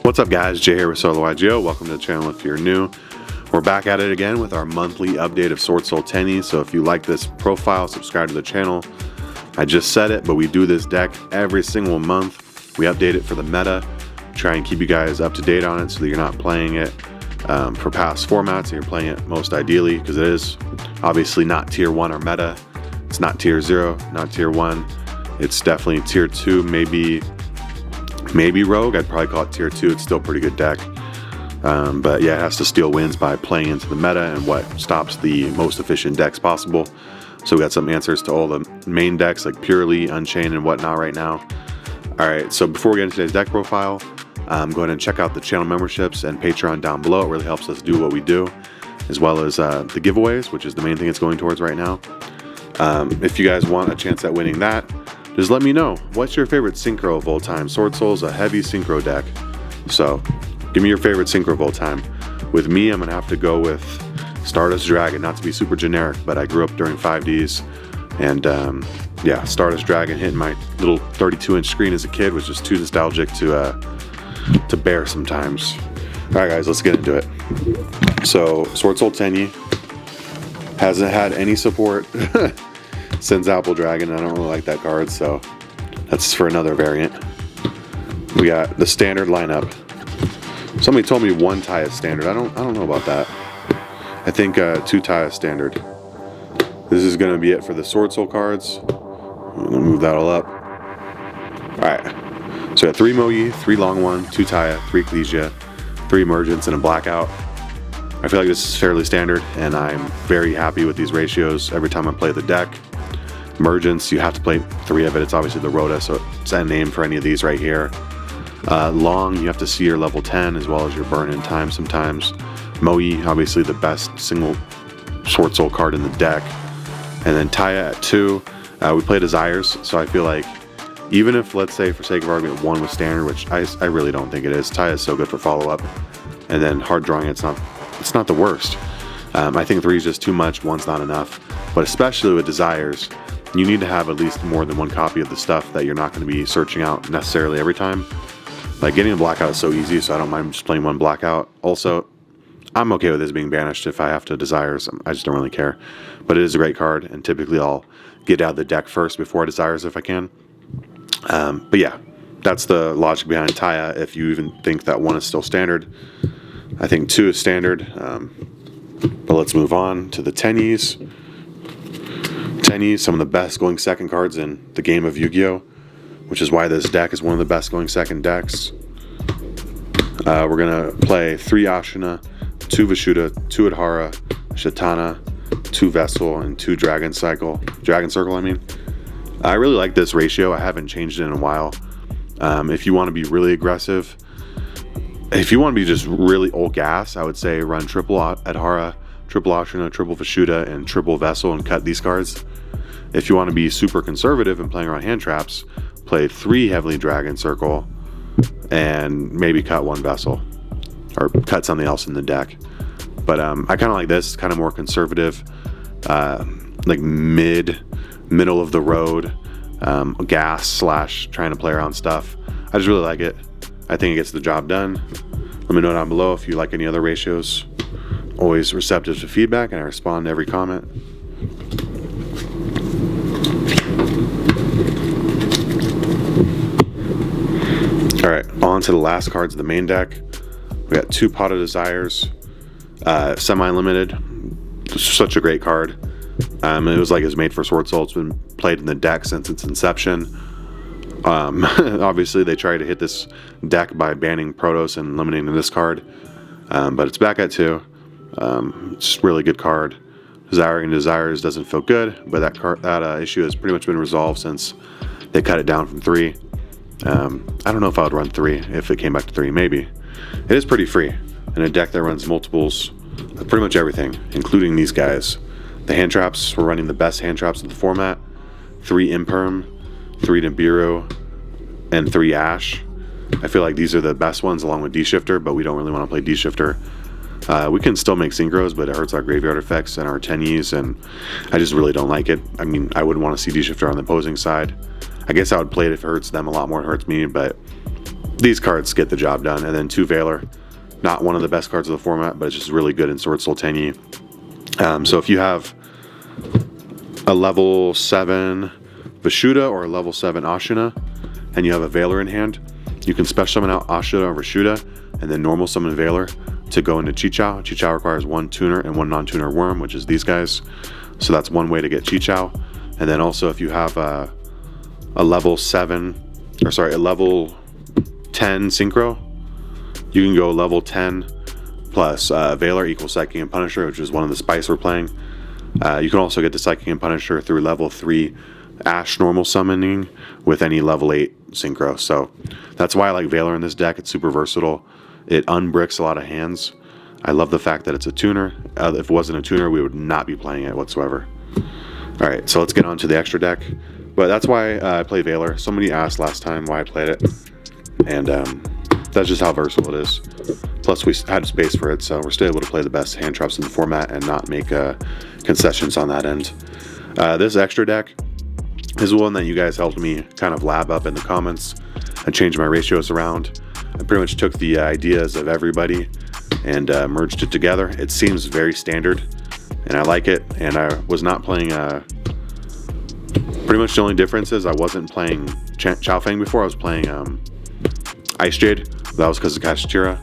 What's up guys, Jay here with Solo YGO. Welcome to the channel if you're new. We're back at it again with our monthly update of Swordsoul Tenyi. So if you like this profile, subscribe to the channel. I just said it, but we do this deck every single month. We update it for the meta, try and keep you guys up to date on it so that you're not playing it for past formats and you're playing it most ideally, because it is obviously not tier 1 or meta. It's not tier 0, not tier 1. It's definitely tier 2, maybe Rogue. I'd probably call it tier 2. It's still a pretty good deck. But yeah, it has to steal wins by playing into the meta and what stops the most efficient decks possible. So we got some answers to all the main decks like Purely, Unchained, and whatnot right now. Alright, so before we get into today's deck profile, go ahead and check out the channel memberships and Patreon down below. It really helps us do what we do, as well as the giveaways, which is the main thing it's going towards right now. If you guys want a chance at winning that, just let me know. What's your favorite synchro of all time? Swordsoul's a heavy synchro deck, so give me your favorite synchro of all time. With me, I'm gonna have to go with Stardust Dragon. Not to be super generic, but I grew up during 5Ds, and yeah, Stardust Dragon hitting my little 32-inch screen as a kid was just too nostalgic to bear sometimes. All right, guys, let's get into it. So Swordsoul Tenyi hasn't had any support since Apple Dragon. I don't really like that card, so that's for another variant. We got the standard lineup. Somebody told me 1 tie is standard. I don't know about that. I think 2 tie is standard. This is gonna be it for the Swordsoul cards. I'm gonna move that all up. Alright. So we got 3 Moyi, 3 Long One, 2 Taya, 3 Ecclesia, 3 Emergence, and a Blackout. I feel like this is fairly standard, and I'm very happy with these ratios every time I play the deck. Emergence, you have to play 3 of it. It's obviously the Rhoda, so it's a name for any of these right here. Long, you have to see your level 10 as well as your burn-in time sometimes. Moyi, obviously the best single Swordsoul card in the deck. And then Taya at 2. We play Desires, so I feel like even if, let's say, for sake of argument, 1 was standard, which I really don't think it is. Taya is so good for follow-up. And then hard drawing, it's not the worst. I think 3 is just too much, 1's not enough. But especially with Desires, you need to have at least more than 1 copy of the stuff that you're not going to be searching out necessarily every time. Like getting a Blackout is so easy, so I don't mind just playing 1 Blackout. Also, I'm okay with this being banished if I have to Desires. I just don't really care. But it is a great card, and typically I'll get out of the deck first before Desires if I can. But yeah, that's the logic behind Taya, if you even think that 1 is still standard. I think 2 is standard. But let's move on to the Tenyis. Tenyi, some of the best going second cards in the game of Yu-Gi-Oh!, which is why this deck is one of the best going second decks. We're gonna play 3 Ashina, 2 Vishuddha, 2 Adhara, Shatana, 2 Vessel, and 2 Dragon Circle. I mean, I really like this ratio. I haven't changed it in a while. If you want to be really aggressive, if you want to be just really old gas, I would say run triple Adhara, triple Ashina, triple Vishuddha, and triple Vessel and cut these cards. If you want to be super conservative and playing around hand traps, play 3 Heavenly Dragon Circle and maybe cut 1 Vessel or cut something else in the deck. But I kind of like this. It's kind of more conservative, like middle of the road, gas slash trying to play around stuff. I just really like it. I think it gets the job done. Let me know down below if you like any other ratios. Always receptive to feedback, and I respond to every comment. Alright, on to the last cards of the main deck. We got 2 Pot of Desires, semi-limited. Such a great card. It was like it was made for Swordsoul. It's been played in the deck since its inception. Obviously, they tried to hit this deck by banning Protoss and eliminating this card, but it's back at 2. It's a really good card. Desiring Desires doesn't feel good, but that issue has pretty much been resolved since they cut it down from 3. I don't know if I would run 3 if it came back to 3. Maybe. It is pretty free in a deck that runs multiples of pretty much everything, including these guys. The hand traps, we're running the best hand traps in the format. 3 Imperm, 3 Nibiru, and 3 Ash. I feel like these are the best ones along with D-Shifter, but we don't really want to play D-Shifter. We can still make synchros, but it hurts our graveyard effects and our Tenyis, and I just really don't like it. I mean, I wouldn't want to see D-Shifter on the opposing side. I guess I would play it if it hurts them a lot more than it hurts me, but these cards get the job done. And then 2 Valor, not one of the best cards of the format, but it's just really good in Swordsoul Tenyi. So if you have a level 7 Vishuddha or a level 7 Ashuna, and you have a Valor in hand, you can special summon out Ashuna or Vishuddha, and then normal summon Valor to go into Chichao. Chichao requires 1 tuner and 1 non-tuner worm, which is these guys. So that's one way to get Chichao. And then also if you have a level 10 Synchro, you can go level 10 plus Valor equals Psychic and Punisher, which is one of the spice we're playing. You can also get the Psychic and Punisher through level 3 Ash normal summoning with any level 8 Synchro. So that's why I like Valor in this deck. It's super versatile. It unbricks a lot of hands. I love the fact that it's a tuner. If it wasn't a tuner, we would not be playing it whatsoever. Alright, so let's get on to the extra deck. But that's why I play Valor. Somebody asked last time why I played it. And that's just how versatile it is. Plus we had space for it, so we're still able to play the best hand traps in the format and not make concessions on that end. This extra deck is one that you guys helped me kind of lab up in the comments. I changed my ratios around. I pretty much took the ideas of everybody and merged it together. It seems very standard, and I like it. And I was not playing. Pretty much the only difference is I wasn't playing Chao Feng before. I was playing Ice Jade. That was because of Kashtira.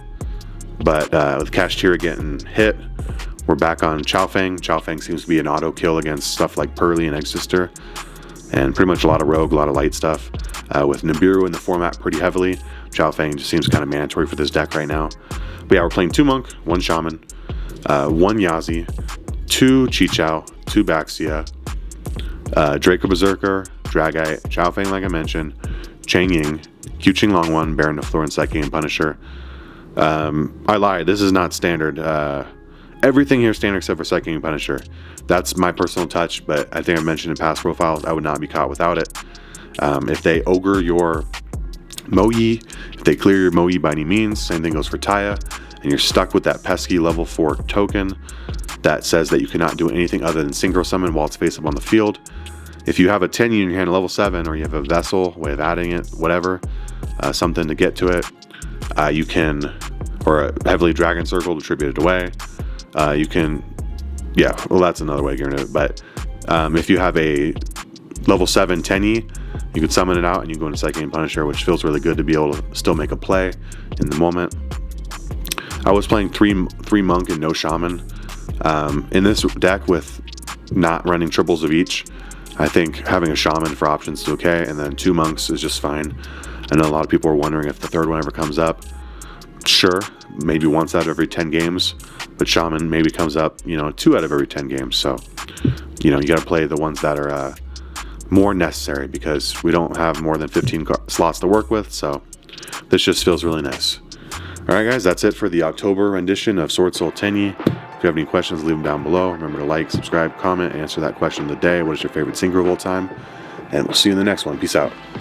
But with Kashtira getting hit, we're back on Chao Feng. Chao Feng seems to be an auto kill against stuff like Pearly and Egg Sister, and pretty much a lot of rogue, a lot of light stuff. With Nibiru in the format pretty heavily, Chao Feng just seems kind of mandatory for this deck right now. But yeah, we're playing 2 Monk, 1 Shaman, 1 Yazi, 2 Chichao, 2 Baxia, Draco Berserker, Dragite, Chao Feng like I mentioned, Chang Ying, Q-Ching Long One, Baron of Thorn, Psyche, and Punisher. I lied, this is not standard. Everything here is standard except for Psyche and Punisher. That's my personal touch, but I think I mentioned in past profiles, I would not be caught without it. If they ogre your Moyi, if they clear your Moyi by any means, same thing goes for Taya, and you're stuck with that pesky level 4 token that says that you cannot do anything other than Synchro Summon while it's face up on the field. If you have a Tenyi in your hand at level 7, or you have a Vessel, way of adding it, whatever, something to get to it, you can, or a heavily Dragon Circle to tribute it away, you can, yeah, well that's another way of getting it, but if you have a level 7 Tenyi, you can summon it out and you go into Psyche and Punisher, which feels really good to be able to still make a play in the moment. I was playing three Monk and no Shaman. In this deck with not running triples of each, I think having a Shaman for options is okay, and then 2 Monks is just fine. I know a lot of people are wondering if the 3rd one ever comes up. Sure, maybe once out of every 10 games, but Shaman maybe comes up, 2 out of every 10 games. So, you got to play the ones that are more necessary, because we don't have more than 15 slots to work with, so this just feels really nice. Alright guys, that's it for the October rendition of Swordsoul Tenyi. If you have any questions, leave them down below. Remember to like, subscribe, comment, answer that question of the day. What is your favorite synchro of all time? And we'll see you in the next one. Peace out.